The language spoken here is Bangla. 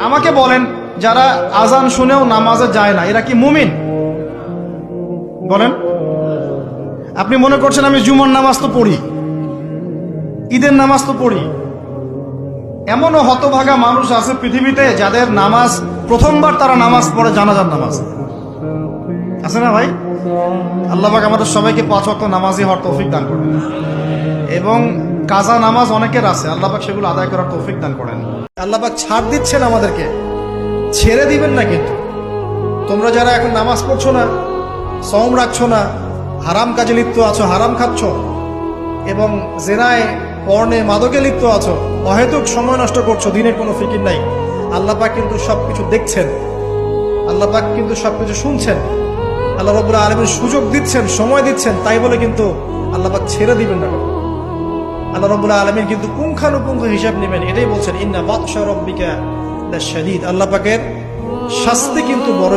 আমাকে বলেন, যারা আজান শুনেও নামাজে যায় না, এরা কি মুমিন? বলেন। আপনি মনে করছেন আমি জুমার নামাজ তো পড়ি, ঈদের নামাজ তো পড়ি। এমনও হতভাগা মানুষ আছে পৃথিবীতে যাদের নামাজ প্রথমবার তারা নামাজ পড়ে জানাজার নামাজ। আছে না ভাই? আল্লাহ পাক আমাদের সবাইকে 5 ওয়াক্ত নামাজি হওয়ার তৌফিক দান করেন, এবং কাজা নামাজ অনেকের আছে, আল্লাহ পাক সেগুলো আদায় করার তৌফিক দান করেন। আল্লাহ পাক ছাড় দিচ্ছেন আমাদেরকে, ছেড়ে দিবেন না কিন্তু। তোমরা যারা এখন নামাজ পড়ছো না, সওম রাখছো না, হারাম কাজে লিপ্ত আছো, হারাম খাচ্ছ, এবং জেনায়, পর্নে, মাদকে লিপ্ত আছো, অহেতুক সময় নষ্ট করছো, দিনের কোনো ফিকির নাই, আল্লাহ পাক কিন্তু সবকিছু দেখছেন, আল্লাহ পাক কিন্তু সবকিছু শুনছেন। আল্লাহ রাব্বুল আলামিন সুযোগ দিচ্ছেন, সময় দিচ্ছেন, তাই বলে কিন্তু আল্লাহ পাক ছেড়ে দিবেন না। আল্লাহ রাব্বুল আলামিন কিন্তু পুঙ্খানুপুঙ্খ হিসাব নেবেন। এটাই বলছেন, ইন্না বাতশা রাব্বিকা লাশাদীদ। আল্লাহ পাকের শাস্তি কিন্তু বড়